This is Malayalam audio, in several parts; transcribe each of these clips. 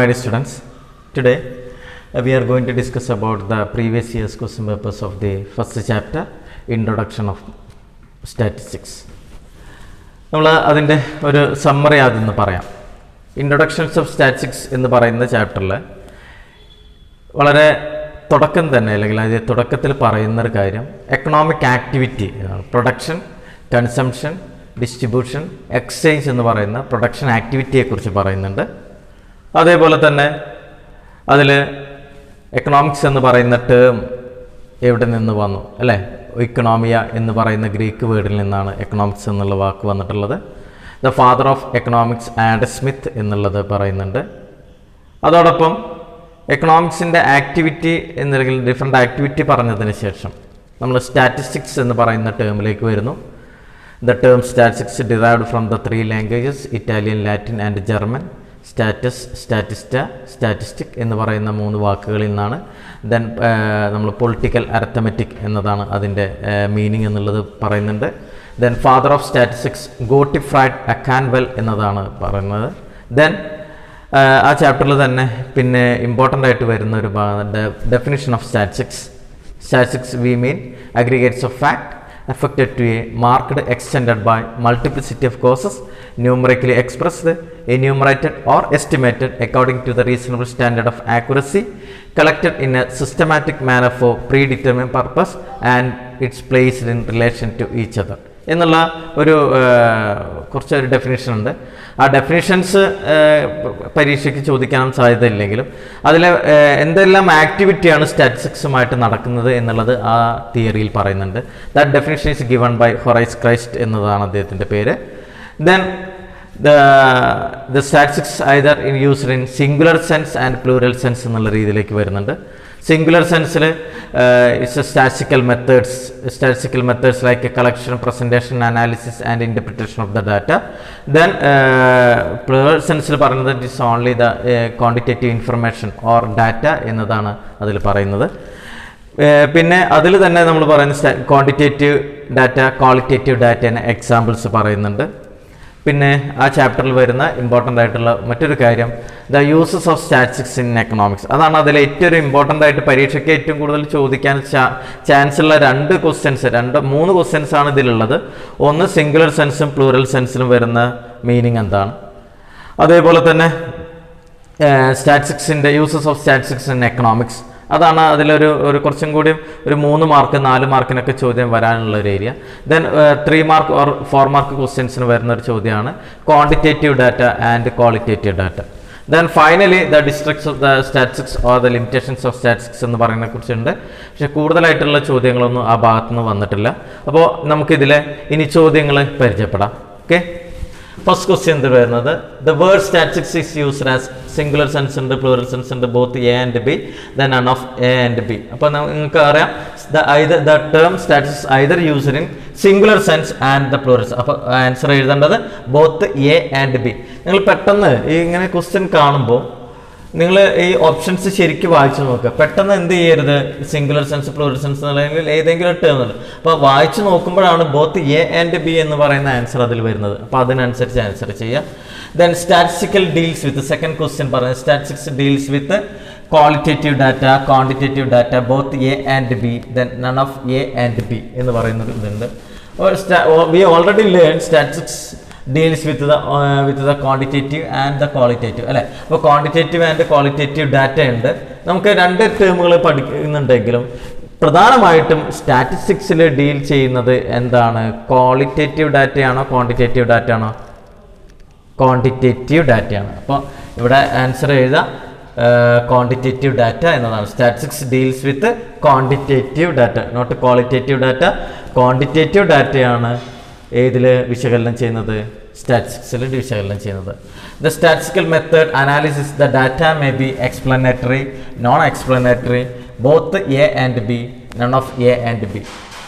dear students. Today we are going to discuss about the previous year's question papers of the first chapter, Introduction of Statistics. നമ്മൾ അതിൻ്റെ ഒരു സമ്മറി ആദ്യം പറയാം. ഇൻട്രൊഡക്ഷൻസ് ഓഫ് സ്റ്റാറ്റിസ്റ്റിക്സ് എന്ന് പറയുന്ന ചാപ്റ്ററിൽ വളരെ തുടക്കം തന്നെ അല്ലെങ്കിൽ അതിൻ്റെ തുടക്കത്തിൽ പറയുന്നൊരു കാര്യം economic activity, production, consumption, distribution, exchange എന്ന് പറയുന്ന പ്രൊഡക്ഷൻ ആക്ടിവിറ്റിയെക്കുറിച്ച് പറയുന്നുണ്ട്. അതേപോലെ തന്നെ അതിൽ എക്കണോമിക്സ് എന്ന് പറയുന്ന ടേം എവിടെ നിന്ന് വന്നു അല്ലേ? ഇക്കണോമിയ എന്ന് പറയുന്ന ഗ്രീക്ക് വേർഡിൽ നിന്നാണ് എക്കണോമിക്സ് എന്നുള്ള വാക്ക് വന്നിട്ടുള്ളത്. The father of economics Adam Smith എന്നുള്ളത് പറയുന്നുണ്ട്. അതോടൊപ്പം എക്കണോമിക്സിൻ്റെ ആക്ടിവിറ്റി എന്നല്ലെങ്കിൽ ഡിഫറെൻ്റ് ആക്ടിവിറ്റി പറഞ്ഞതിന് ശേഷം നമ്മൾ സ്റ്റാറ്റിസ്റ്റിക്സ് എന്ന് പറയുന്ന ടേമിലേക്ക് വരുന്നു. The term statistics derived from the 3 languages Italian, Latin and German. Status, statista, statistic എന്ന് പറയുന്ന 3 വാക്കുകളിൽ നിന്നാണ്. ദെൻ നമ്മൾ പൊളിറ്റിക്കൽ അരിത്തമെറ്റിക് എന്നതാണ് അതിൻ്റെ മീനിങ് എന്നുള്ളത് പറയുന്നുണ്ട്. ദെൻ ഫാദർ ഓഫ് സ്റ്റാറ്റിസ്റ്റിക്സ് ഗോട്ടിഫ്രൈഡ് അക്കാൻവെൽ എന്നതാണ് പറയുന്നത്. ദെൻ ആ ചാപ്റ്ററിൽ തന്നെ പിന്നെ ഇമ്പോർട്ടൻ്റ് ആയിട്ട് വരുന്ന ഒരു definition of statistics. Statistics V mean aggregates of fact affected to a marked extended by multiplicity of causes, numerically expressed, enumerated or estimated according to the reasonable standard of accuracy, collected in a systematic manner for predetermined purpose and it's placed in relation to each other എന്നുള്ള ഒരു കുറച്ചൊരു ഡെഫിനേഷൻ ഉണ്ട്. ആ ഡെഫിനേഷൻസ് പരീക്ഷയ്ക്ക് ചോദിക്കാനും സാധ്യതയില്ലെങ്കിലും അതിൽ എന്തെല്ലാം ആക്ടിവിറ്റിയാണ് സ്റ്റാറ്റിസ്റ്റിക്സുമായിട്ട് നടക്കുന്നത് എന്നുള്ളത് ആ തിയറിയിൽ പറയുന്നുണ്ട്. That definition is given by Horace Christ എന്നതാണ് അദ്ദേഹത്തിൻ്റെ പേര്. Then the statistics either in used in singular sense and plural sense എന്നുള്ള രീതിയിലേക്ക് വരുന്നുണ്ട്. സിംഗുലർ സെൻസിൽ it's statistical methods like collection, presentation, analysis and interpretation of the data. Then plural സെൻസിൽ പറയുന്നത് it is only the quantitative information or data എന്നതാണ് അതിൽ പറയുന്നത്. പിന്നെ അതിൽ തന്നെ നമ്മൾ പറയുന്ന ക്വാണ്ടിറ്റേറ്റീവ് ഡാറ്റ, ക്വാളിറ്റേറ്റീവ് ഡാറ്റേനെ എക്സാമ്പിൾസ് പറയുന്നുണ്ട്. പിന്നെ ആ ചാപ്റ്ററിൽ വരുന്ന ഇമ്പോർട്ടൻ്റ് ആയിട്ടുള്ള മറ്റൊരു കാര്യം the uses of statistics in economics. അതാണ് അതിൽ ഏറ്റവും ഇമ്പോർട്ടൻ്റ് ആയിട്ട് പരീക്ഷയ്ക്ക് ഏറ്റവും കൂടുതൽ ചോദിക്കാൻ ചാൻസ് ഉള്ള 3 ക്വസ്റ്റ്യൻസ് ആണ് ഇതിലുള്ളത്. ഒന്ന് സിംഗുലർ സെൻസും പ്ലൂറൽ സെൻസിലും വരുന്ന മീനിങ് എന്താണ്, അതേപോലെ തന്നെ സ്റ്റാറ്റിസ്റ്റിക്സിൻ്റെ uses of statistics in economics, അതാണ് അതിലൊരു കുറച്ചും കൂടി ഒരു 3 മാർക്ക് 4 മാർക്കിനൊക്കെ ചോദ്യം വരാനുള്ള ഒരു area. Then 3 mark or 4 mark ക്വസ്റ്റ്യൻസിന് വരുന്ന ഒരു ചോദ്യമാണ് quantitative data and qualitative data. Then finally the distrusts of the statistics or the limitations of statistics എന്ന് പറയുന്നതിനെ കുറിച്ചുണ്ട്. പക്ഷേ കൂടുതലായിട്ടുള്ള ചോദ്യങ്ങളൊന്നും ആ ഭാഗത്തുനിന്ന് വന്നിട്ടില്ല. അപ്പോൾ നമുക്കിതിലെ ഇനി ചോദ്യങ്ങൾ പരിചയപ്പെടാം. ഓക്കെ, ഫസ്റ്റ് ക്വസ്റ്റ്യൻ എന്ത് വരുന്നത്, the word statistics is used as singular sense ഉണ്ട്, പ്ലൂറൽ സെൻസ് ഉണ്ട്, both A and B, then none of A and B. അപ്പോൾ നിങ്ങൾക്ക് അറിയാം the term statistics either used in singular sense and the plural. അപ്പോൾ ആൻസർ എഴുതേണ്ടത് ബോത്ത് എ ആൻഡ് ബി. നിങ്ങൾ പെട്ടെന്ന് ഈ ഇങ്ങനെ ക്വസ്റ്റ്യൻ കാണുമ്പോൾ നിങ്ങൾ ഈ ഓപ്ഷൻസ് ശരിക്കും വായിച്ചു നോക്കുക. പെട്ടെന്ന് എന്ത് ചെയ്യരുത്, സിംഗുലർ സെൻസ്, പ്ലൂറൽ സെൻസ് അല്ലെങ്കിൽ ഏതെങ്കിലും ഒരു ടേം. അപ്പോൾ വായിച്ചു നോക്കുമ്പോഴാണ് ബോത്ത് എ ആൻഡ് ബി എന്ന് പറയുന്ന ആൻസർ അതിൽ വരുന്നത്. അപ്പോൾ അതിനനുസരിച്ച് ആൻസർ ചെയ്യുക. Then statistical deals with, second question പറയുന്നത് statistics deals with qualitative data, quantitative data, both A and B, then none of A and B എന്ന് പറയുന്നത് ഇതുണ്ട്. We already learn statistics deals with the quantitative and the qualitative അല്ലേ. അപ്പോൾ ക്വാണ്ടിറ്റേറ്റീവ് ആൻഡ് ക്വാളിറ്റേറ്റീവ് ഡാറ്റ ഉണ്ട്. നമുക്ക് 2 ടേമുകൾ പഠിക്കുന്നുണ്ടെങ്കിലും പ്രധാനമായിട്ടും സ്റ്റാറ്റിസ്റ്റിക്സിൽ ഡീൽ ചെയ്യുന്നത് എന്താണ്, ക്വാളിറ്റേറ്റീവ് ഡാറ്റയാണോ ക്വാണ്ടിറ്റേറ്റീവ് ഡാറ്റ ആണോ? ക്വാണ്ടിറ്റേറ്റീവ് ഡാറ്റയാണ്. അപ്പോൾ ഇവിടെ ആൻസർ എഴുതാം ക്വാണ്ടിറ്റേറ്റീവ് ഡാറ്റ എന്നതാണ്. Statistics deals with quantitative data, not qualitative data. Quantitative ഡാറ്റയാണ് ഏതിൽ വിശകലനം ചെയ്യുന്നത്, സ്റ്റാറ്റിസ്റ്റിക്സിൽ വിശകലനം ചെയ്യുന്നത്. The statistical method analysis the data may be explanatory, non explanatory, both A and B, none of A and B.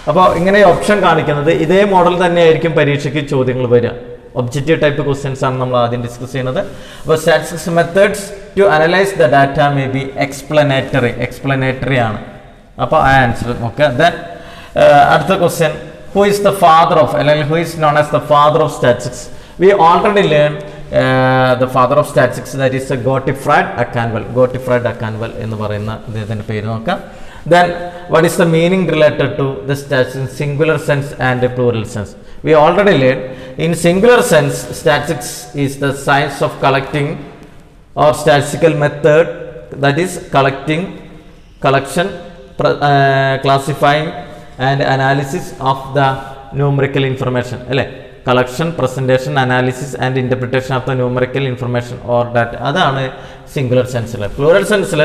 അപ്പോൾ ഇങ്ങനെ ഓപ്ഷൻ കാണിക്കുന്നത് ഇതേ മോഡൽ തന്നെയായിരിക്കും പരീക്ഷയ്ക്ക് ചോദ്യങ്ങൾ വരിക. ഒബ്ജക്റ്റീവ് ടൈപ്പ് ക്വസ്റ്റ്യൻസ് ആണ് നമ്മൾ ആദ്യം ഡിസ്കസ് ചെയ്യുന്നത്. അപ്പോൾ statistics methods to analyse the data may be explanatory ആണ്. അപ്പോൾ ആ ആൻസർ നോക്കുക. ദെൻ അടുത്ത question, who is the father of, who is known as the father of statistics? We already learned the father of statistics, that is Gottfried Ackanwell. Gottfried Ackanwell എന്ന് പറയുന്ന അദ്ദേഹത്തിൻ്റെ പേര് നോക്കാം. Then what is the meaning related to the statistics, singular sense and plural sense? We already learned in singular sense statistics is the science of collecting or statistical method, that is collection, classifying and analysis of the numerical information. Collection, presentation, analysis and interpretation of the numerical information or data. അതാണ് സിംഗുലർ സെൻസിൽ. പ്ലൂറൽ സെൻസിൽ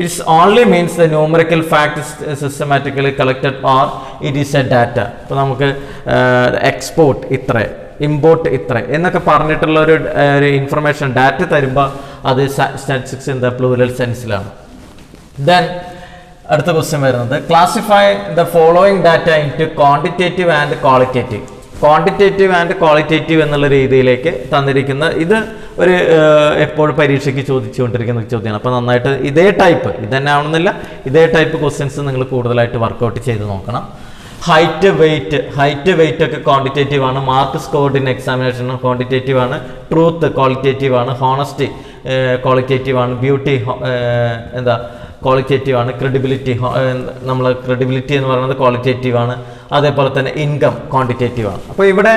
it's only means the numerical fact systematically collected or it is a data. ഇപ്പോൾ നമുക്ക് എക്സ്പോർട്ട് ഇത്ര, ഇമ്പോർട്ട് ഇത്ര എന്നൊക്കെ പറഞ്ഞിട്ടുള്ള ഒരു ഇൻഫർമേഷൻ ഡാറ്റ തരുമ്പോൾ അത് സ്റ്റാറ്റിസ്റ്റിക്സ് ഇൻ ദ പ്ലൂറൽ സെൻസിലാണ്. ദെൻ അടുത്ത ക്വസ്റ്റ്യൻ വരുന്നത്, classify the following data into quantitative and qualitative. Quantitative and qualitative എന്നുള്ള രീതിയിലേക്ക് തന്നിരിക്കുന്ന ഇത് ഒരു എപ്പോഴും പരീക്ഷയ്ക്ക് ചോദിച്ചുകൊണ്ടിരിക്കുന്ന ചോദ്യമാണ്. അപ്പോൾ നന്നായിട്ട് ഇതേ ടൈപ്പ്, ഇതന്നെ ആവണമെന്നില്ല, ഇതേ ടൈപ്പ് ക്വസ്റ്റ്യൻസ് നിങ്ങൾ കൂടുതലായിട്ട് വർക്കൗട്ട് ചെയ്ത് നോക്കണം. ഹൈറ്റ് വെയിറ്റ് ഒക്കെ ക്വാണ്ടിറ്റേറ്റീവ് ആണ്. Mark scored in examination quantitative ആണ്. ട്രൂത്ത് ക്വാളിറ്റേറ്റീവ് ആണ്. ഹോണസ്റ്റി ക്വാളിറ്റേറ്റീവ് ആണ്. ബ്യൂട്ടി ക്വാളിറ്റേറ്റീവ് ആണ്. ക്രെഡിബിലിറ്റി, നമ്മൾ ക്രെഡിബിലിറ്റി എന്ന് പറയുന്നത് ക്വാളിറ്റേറ്റീവ് ആണ്. അതേപോലെ തന്നെ ഇൻകം ക്വാണ്ടിറ്റേറ്റീവ് ആണ്. അപ്പോൾ ഇവിടെ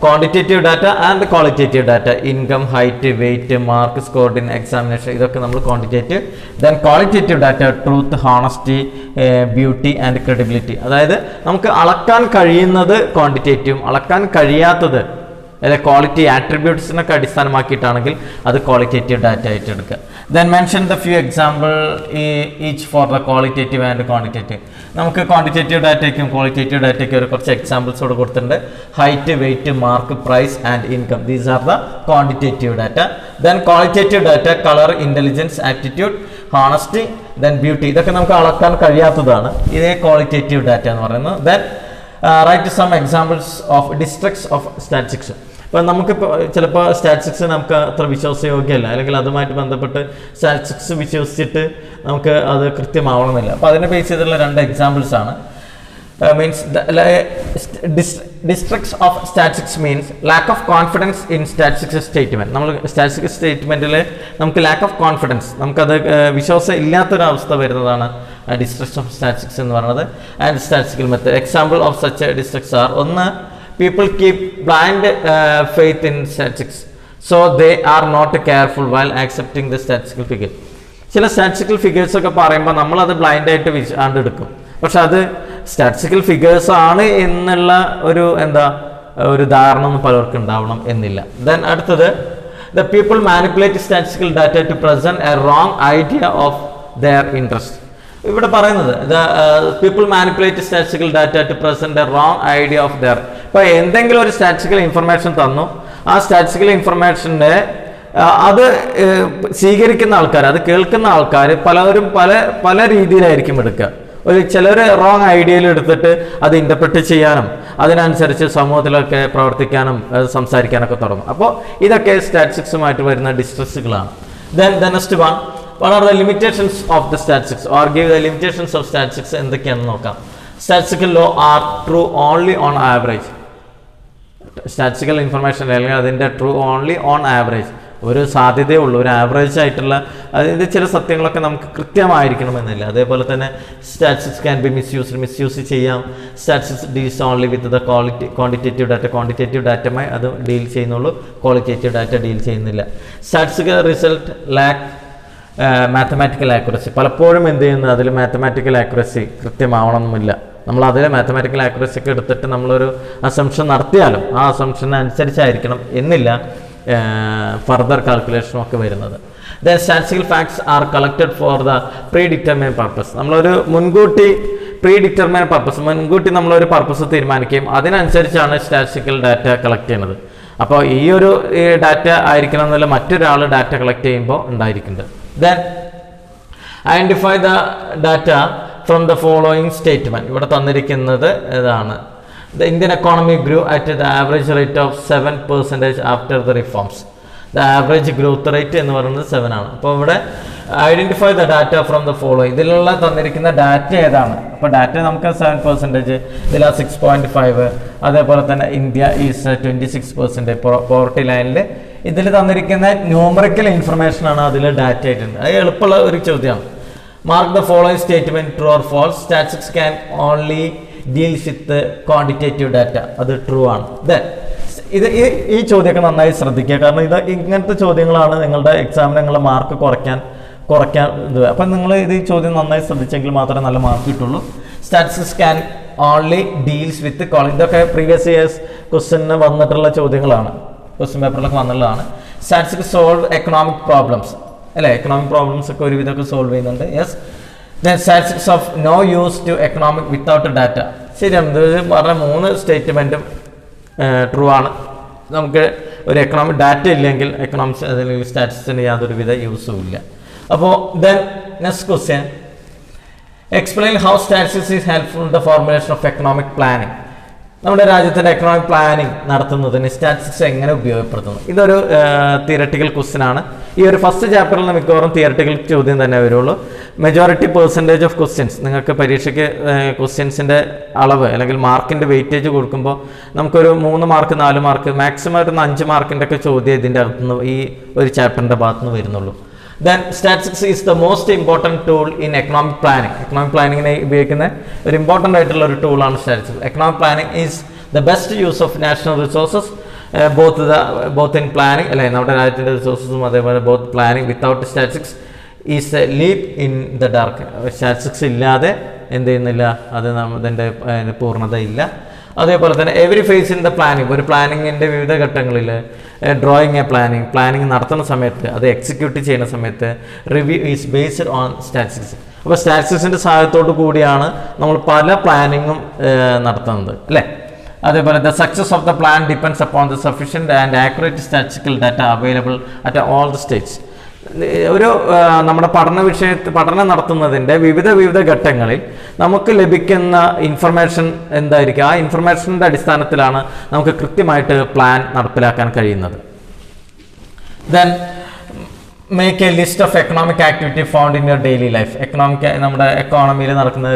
quantitative data and qualitative data, income, height, weight, mark scored in examination, ഇതൊക്കെ നമ്മൾ quantitative. Then qualitative data truth, honesty, beauty and credibility. അതായത് നമുക്ക് അളക്കാൻ കഴിയുന്നത് ക്വാണ്ടിറ്റേറ്റീവും അളക്കാൻ കഴിയാത്തത് ക്വാളിറ്റി ആട്രിബ്യൂട്ട്സിനൊക്കെ അടിസ്ഥാനമാക്കിയിട്ടാണെങ്കിൽ അത് ക്വാളിറ്റേറ്റീവ് ഡാറ്റ ആയിട്ട് എടുക്കുക. Then mention the few example each for the qualitative and quantitative. നമുക്ക് ക്വാണ്ടിറ്റേറ്റീവ് ഡാറ്റയ്ക്കും ക്വാളിറ്റേറ്റീവ് ഡാറ്റയ്ക്കും ഒരു കുറച്ച് എക്സാമ്പിൾസ് കൂടെ കൊടുത്തിട്ടുണ്ട്. Height, weight, mark, price and income, these are the quantitative data. Then qualitative data colour, intelligence, aptitude, honesty, then beauty, ഇതൊക്കെ നമുക്ക് അളക്കാൻ കഴിയാത്തതാണ്. ഇതേ ക്വാളിറ്റേറ്റീവ് ഡാറ്റ എന്ന് പറയുന്നത്. Then write some examples of districts of statistics. ഇപ്പോൾ നമുക്കിപ്പോൾ ചിലപ്പോൾ സ്റ്റാറ്റിസ്റ്റിക്സ് നമുക്ക് അത്ര വിശ്വാസയോഗ്യമല്ല, അല്ലെങ്കിൽ അതുമായിട്ട് ബന്ധപ്പെട്ട് സ്റ്റാറ്റിസ്റ്റിക്സ് വിശ്വസിച്ചിട്ട് നമുക്ക് അത് കൃത്യമാവണമെന്നില്ല. അപ്പോൾ അതിനെ ബേസ് ചെയ്തിട്ടുള്ള 2 എക്സാമ്പിൾസ് ആണ്. Means districts of statistics means lack of confidence in statistics statement. നമ്മൾ സ്റ്റാറ്റിസ്റ്റിക്സ് സ്റ്റേറ്റ്മെൻറ്റിൽ നമുക്ക് lack of confidence, നമുക്കത് വിശ്വാസം ഇല്ലാത്തൊരവസ്ഥ വരുന്നതാണ് districts of statistics എന്ന് പറയുന്നത്. And statistical method, example of such districts are, ഒന്ന്, people keep blind faith in statistics, so they are not careful while accepting the statistical figure. ചില സ്റ്റാറ്റിസ്റ്റിക്കൽ ഫിഗേഴ്സ് ഒക്കെ പറയുമ്പോൾ നമ്മളത് ബ്ലൈൻഡായിട്ട് എടുക്കും. പക്ഷെ അത് സ്റ്റാറ്റിസ്റ്റിക്കൽ ഫിഗേഴ്സ് ആണ് എന്നുള്ള ഒരു ധാരണ ഒന്നും പലർക്കും ഉണ്ടാവണം എന്നില്ല. ദെൻ അടുത്തത്, the people manipulate statistical data to present a wrong idea of their interest. ഇവിടെ പറയുന്നത് people manipulate statistical data to present a wrong idea of their. ഇപ്പോൾ എന്തെങ്കിലും ഒരു സ്റ്റാറ്റിസ്റ്റിക്കൽ ഇൻഫർമേഷൻ തന്നു, ആ സ്റ്റാറ്റിസ്റ്റിക്കൽ ഇൻഫർമേഷൻ്റെ അത് സ്വീകരിക്കുന്ന ആൾക്കാർ, അത് കേൾക്കുന്ന ആൾക്കാർ പലരും പല രീതിയിലായിരിക്കും എടുക്കുക. ചിലർ റോങ് ഐഡിയയിൽ എടുത്തിട്ട് അത് ഇൻ്റർപ്രറ്റ് ചെയ്യാനും അതിനനുസരിച്ച് സമൂഹത്തിലൊക്കെ പ്രവർത്തിക്കാനും സംസാരിക്കാനൊക്കെ തുടങ്ങും. അപ്പോൾ ഇതൊക്കെ സ്റ്റാറ്റിസ്റ്റിക്സുമായിട്ട് വരുന്ന ഡിസ്ട്രസ്സുകളാണ്. Then the next one, what are the limitations of the statistics or give the limitations of statistics എന്തൊക്കെയാണെന്ന് നോക്കാം. Statistical law are true only on average. Statistical information അല്ലെങ്കിൽ അതിൻ്റെ ട്രൂ ഓൺലി ഓൺ ആവറേജ്, ഒരു സാധ്യതയുള്ളൂ, ഒരു ആവറേജ് ആയിട്ടുള്ള, അതിൻ്റെ ചില സത്യങ്ങളൊക്കെ നമുക്ക് കൃത്യമായിരിക്കണമെന്നില്ല. അതേപോലെ തന്നെ സ്റ്റാറ്റിസ്റ്റിക്സ് ക്യാൻ ബി മിസ്യൂസ് ചെയ്യാം. Statistics deals only with the quantitative data, quantitative ഡാറ്റയുമായി അത് ഡീൽ ചെയ്യുന്നുള്ളൂ, ക്വാളിറ്റേറ്റീവ് ഡാറ്റ ഡീൽ ചെയ്യുന്നില്ല. Statistical result lack mathematical accuracy, പലപ്പോഴും എന്ത് ചെയ്യുന്നത് അതിൽ മാത്തമാറ്റിക്കൽ ആക്യുറസി കൃത്യമാവണമെന്നില്ല. നമ്മൾ അതിൽ മാത്തമാറ്റിക്കൽ ആക്യുറസി ഒക്കെ എടുത്തിട്ട് നമ്മളൊരു അസംഷൻ നടത്തിയാലും ആ അസംഷൻ അനുസരിച്ചായിരിക്കണം എന്നില്ല ഫർദർ കാൽക്കുലേഷനും ഒക്കെ വരുന്നത്. Then statistical facts are collected for the pre determine purpose. നമ്മളൊരു മുൻകൂട്ടി പ്രീ ഡിറ്റർമൈൻ പർപ്പസ്, മുൻകൂട്ടി നമ്മളൊരു പർപ്പസ് തീരുമാനിക്കുകയും അതിനനുസരിച്ചാണ് സ്റ്റാറ്റിസ്റ്റിക്കൽ ഡാറ്റ കളക്ട് ചെയ്യുന്നത്. അപ്പോൾ ഈ ഒരു ഡാറ്റ ആയിരിക്കണം എന്നല്ല മറ്റൊരാൾ ഡാറ്റ കളക്ട് ചെയ്യുമ്പോൾ ഉണ്ടായിരിക്കുന്നത്. Then identify the data from the following statement. ഇവിടെ തന്നിരിക്കുന്നത് ഇതാണ്. The Indian economy grew at the average rate of 7% after the reforms. The average growth rate എന്ന് പറയുന്നത് 7 ആണ്. അപ്പോൾ ഇവിടെ identify the data from the following, ഇതിലുള്ള തന്നിരിക്കുന്ന ഡാറ്റ ഏതാണ്? അപ്പോൾ ഡാറ്റ നമുക്ക് 7%, ഇതിൽ 6.5, അതേപോലെ തന്നെ ഇന്ത്യ ഈസ് 26%, പോവർട്ടി ലൈനിൽ ഇതിൽ തന്നിരിക്കുന്ന ന്യൂമറിക്കൽ ഇൻഫർമേഷൻ ആണ് അതിൽ ഡാറ്റ ആയിട്ടുണ്ട്. അത് എളുപ്പമുള്ള ഒരു ചോദ്യമാണ്. Mark the following statement true or false. Statistics can only deals with quantitative data. അത് ട്രൂ ആണ്. ഈ ചോദ്യമൊക്കെ നന്നായി ശ്രദ്ധിക്കുക. കാരണം ഇങ്ങനത്തെ ചോദ്യങ്ങളാണ് നിങ്ങളുടെ എക്സാമിന് നിങ്ങളുടെ മാർക്ക് കുറയ്ക്കാൻ ഇത്. അപ്പം നിങ്ങൾ ഈ ചോദ്യം നന്നായി ശ്രദ്ധിച്ചെങ്കിൽ മാത്രമേ നല്ല മാർക്ക് കിട്ടുള്ളൂ. Statistics can only deals with ഇതൊക്കെ പ്രീവിയസ് ഇയേഴ്സ് ക്വസ്റ്റ്യന് വന്നിട്ടുള്ള ചോദ്യങ്ങളാണ്, ക്വസ്റ്റ്യൻ പേപ്പറിലൊക്കെ വന്നിട്ടുള്ളതാണ്. സ്റ്റാറ്റിസ്റ്റിക്സ് സോൾവ് എക്കണോമിക് പ്രോബ്ലംസ് അല്ലേ, എക്കണോമിക് പ്രോബ്ലംസ് ഒക്കെ ഒരുവിധമൊക്കെ സോൾവ് ചെയ്യുന്നുണ്ട്. Yes. Then statistics of no use to economic without data. ശരിയാണ്, ഇത് പറഞ്ഞ 3 സ്റ്റേറ്റ്മെൻറ്റും ട്രൂ ആണ്. നമുക്ക് ഒരു എക്കണോമിക് ഡാറ്റ ഇല്ലെങ്കിൽ എക്കണോമിക്സ് അല്ലെങ്കിൽ സ്റ്റാറ്റിസ്റ്റിക്സിന് യാതൊരുവിധ യൂസും ഇല്ല. അപ്പോൾ then next question, explain how statistics is helpful in the formulation of economic planning. നമ്മുടെ രാജ്യത്തിൻ്റെ എക്കണോമിക് പ്ലാനിങ് നടത്തുന്നതിന് സ്റ്റാറ്റിസ്റ്റിക്സ് എങ്ങനെ ഉപയോഗപ്പെടുത്തുന്നു? ഇതൊരു തിയററ്റിക്കൽ ക്വസ്റ്റ്യൻ ആണ്. ഈ ഒരു ഫസ്റ്റ് ചാപ്റ്ററിൽ മിക്കവാറും തിയററ്റിക്കൽ ചോദ്യം തന്നെ വരുള്ളൂ. മെജോറിറ്റി പെർസെൻറ്റേജ് ഓഫ് ക്വസ്റ്റ്യൻസ് നിങ്ങൾക്ക് പരീക്ഷയ്ക്ക് ക്വസ്റ്റ്യൻസിൻ്റെ അളവ് അല്ലെങ്കിൽ മാർക്കിൻ്റെ വെയിറ്റേജ് കൊടുക്കുമ്പോൾ നമുക്കൊരു 3 മാർക്ക് 4 മാർക്ക് മാക്സിമം ഒരു 5 മാർക്കിൻ്റെ ഒക്കെ ചോദ്യം ഇതിൻ്റെ അകത്തുനിന്ന് ഈ ഒരു ചാപ്റ്ററിൻ്റെ ഭാഗത്തുനിന്ന് വരുന്നുള്ളൂ. Then statistics is the most important tool in economic planning. Economic planning ഉപയോഗിക്കുന്ന ഒരു ഇമ്പോർട്ടൻ്റ് ആയിട്ടുള്ള ഒരു ടൂളാണ് statistics. Economic planning is the best use of national resources, both in planning അല്ലെ നമ്മുടെ രാജ്യത്തിൻ്റെ റിസോഴ്സസും അതേപോലെ both planning without statistics is a leap in the dark. Statistics ഇല്ലാതെ എന്ത് ചെയ്യുന്നില്ല, അത് അതിൻ്റെ പൂർണ്ണത ഇല്ല. അതേപോലെ തന്നെ every phase in the planning, ഒരു പ്ലാനിങ്ങിൻ്റെ വിവിധ ഘട്ടങ്ങളിൽ ഡ്രോയിങ് പ്ലാനിങ് നടത്തുന്ന സമയത്ത് അത് എക്സിക്യൂട്ട് ചെയ്യുന്ന സമയത്ത് review is based on statistics. അപ്പോൾ സ്റ്റാറ്റിസ്റ്റിക്സിൻ്റെ സഹായത്തോടു കൂടിയാണ് നമ്മൾ പല പ്ലാനിങ്ങും നടത്തുന്നത് അല്ലേ. അതേപോലെ the success of the plan depends upon the sufficient and accurate statistical data available at all the States. ഒരു നമ്മുടെ പഠനം നടത്തുന്നതിൻ്റെ വിവിധ ഘട്ടങ്ങളിൽ നമുക്ക് ലഭിക്കുന്ന ഇൻഫർമേഷൻ എന്തായിരിക്കും, ആ ഇൻഫർമേഷൻ്റെ അടിസ്ഥാനത്തിലാണ് നമുക്ക് കൃത്യമായിട്ട് പ്ലാൻ നടപ്പിലാക്കാൻ കഴിയുന്നത്. Then make A list of economic activity found in your daily life. നമ്മുടെ എക്കോണമിയിൽ നടക്കുന്ന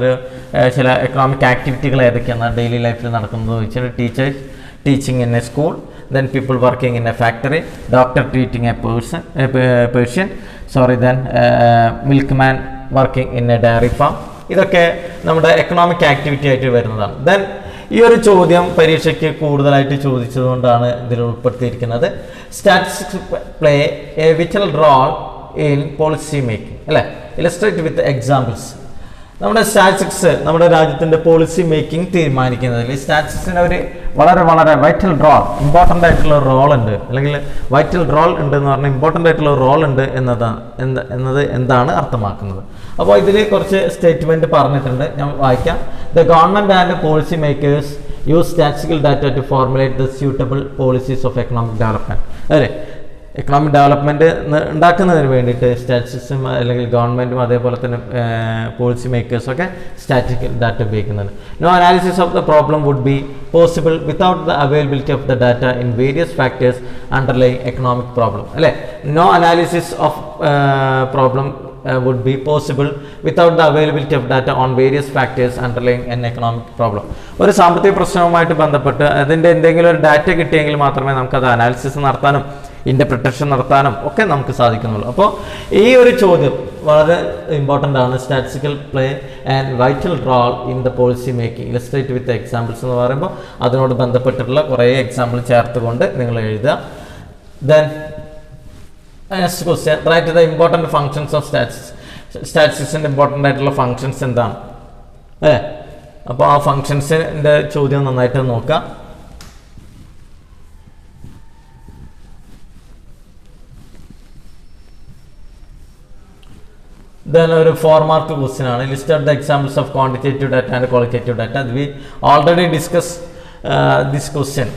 ചില എക്കണോമിക് ആക്ടിവിറ്റികൾ ഏതൊക്കെയാണ് ഡെയിലി ലൈഫിൽ നടക്കുന്നത് വെച്ചാൽ teachers teaching in A school, then people working in a factory, doctor treating a patient, then milkman working in a dairy farm. ഇതൊക്കെ നമ്മുടെ എക്കണോമിക് ആക്ടിവിറ്റി ആയിട്ട് വരുന്നതാണ്. ദെൻ ഈ ഒരു ചോദ്യം പരീക്ഷയ്ക്ക് കൂടുതലായിട്ട് ചോദിച്ചതുകൊണ്ടാണ് ഇതിൽ ഉൾപ്പെടുത്തിയിരിക്കുന്നത്. Statistics play a vital role in policy making അല്ലേ. Illustrate with examples. നമ്മുടെ സ്റ്റാറ്റിസ്റ്റിക്സ് നമ്മുടെ രാജ്യത്തിൻ്റെ പോളിസി മേക്കിംഗ് തീരുമാനിക്കുന്നതിൽ സ്റ്റാറ്റിസ്റ്റിക്സിന് ഒരു വളരെ വൈറ്റൽ റോൾ, ഇമ്പോർട്ടൻ്റ് ആയിട്ടുള്ള റോൾ ഉണ്ട്, അല്ലെങ്കിൽ വൈറ്റൽ റോൾ ഉണ്ട് എന്ന് പറഞ്ഞാൽ ഇമ്പോർട്ടൻ്റ് ആയിട്ടുള്ള റോൾ ഉണ്ട് എന്താണ് അർത്ഥമാക്കുന്നത്. അപ്പോൾ ഇതിൽ കുറച്ച് സ്റ്റേറ്റ്മെൻറ്റ് പറഞ്ഞിട്ടുണ്ട്, ഞാൻ വായിക്കാം. The government and policy makers use statistical data to formulate the suitable policies of economic development. അല്ലേ, എക്കണോമിക് ഡെവലപ്മെൻറ്റ് ഉണ്ടാക്കുന്നതിന് വേണ്ടിയിട്ട് സ്റ്റാറ്റിസ്റ്റിക്സും അല്ലെങ്കിൽ ഗവൺമെൻറ്റും അതേപോലെ തന്നെ പോളിസി മേക്കേഴ്സൊക്കെ സ്റ്റാറ്റിസ്റ്റിക്കൽ ഡാറ്റ ഉപയോഗിക്കുന്നുണ്ട്. No analysis of the problem would be possible without the availability of the data in various factors underlying economic problem അല്ലേ. No analysis of problem would be possible without the availability of data on various factors underlying an economic problem. ഒരു സാമ്പത്തിക പ്രശ്നവുമായിട്ട് ബന്ധപ്പെട്ട് അതിൻ്റെ എന്തെങ്കിലും ഒരു ഡാറ്റ കിട്ടിയെങ്കിൽ മാത്രമേ നമുക്കത് അനാലിസിസ് നടത്താനും ഇൻ്റർപ്രിട്ടേഷൻ നടത്താനും ഒക്കെ നമുക്ക് സാധിക്കുന്നുള്ളൂ. അപ്പോൾ ഈ ഒരു ചോദ്യം വളരെ ഇമ്പോർട്ടൻ്റ് ആണ്. Statistical play and vital role in the policy making illustrate with examples എന്ന് പറയുമ്പോൾ അതിനോട് ബന്ധപ്പെട്ടിട്ടുള്ള കുറേ എക്സാമ്പിൾ ചേർത്തുകൊണ്ട് നിങ്ങൾ എഴുതുക. Then next question, write the important functions of സ്റ്റാറ്റിസ്റ്റിക്സിൻ്റെ ഇമ്പോർട്ടൻ്റ് ആയിട്ടുള്ള ഫങ്ഷൻസ് എന്താണ് അല്ലേ. അപ്പോൾ ആ ഫങ്ഷൻസിൻ്റെ ചോദ്യം നന്നായിട്ട് നോക്കാം. Then ഒരു 4 മാർക്ക് ക്വസ്റ്റ്യൻ ആണ്. List out the examples of quantitative data and qualitative data. We already discuss this question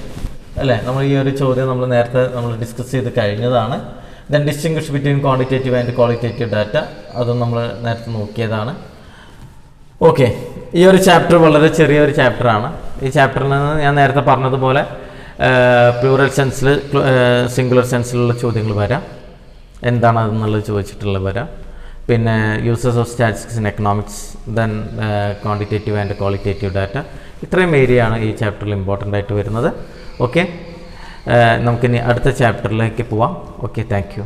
അല്ലേ. നമ്മൾ ഈ ഒരു ചോദ്യം നേരത്തെ ഡിസ്കസ് ചെയ്ത് കഴിഞ്ഞതാണ്. Then distinguish between quantitative and qualitative data, അതും നമ്മൾ നേരത്തെ നോക്കിയതാണ്. ഓക്കെ, ഈ ഒരു ചാപ്റ്റർ വളരെ ചെറിയൊരു ചാപ്റ്ററാണ്. ഈ ചാപ്റ്ററിൽ നിന്ന് ഞാൻ നേരത്തെ പറഞ്ഞതുപോലെ പ്ലൂറൽ സെൻസിൽ സിംഗുലർ സെൻസിലുള്ള ചോദ്യങ്ങൾ വരാം. എന്താണ് അതെന്നുള്ളത് ചോദിച്ചിട്ടുള്ളത് വരാം. പിന്നെ uses of statistics in economics, then quantitative and qualitative data. ഇത്രയും ഏരിയയാണ് ഈ ചാപ്റ്ററിൽ ഇമ്പോർട്ടൻ്റ് ആയിട്ട് വരുന്നത്. ഓക്കെ, നമുക്കിനി അടുത്ത ചാപ്റ്ററിലേക്ക് പോവാം. Okay, thank you.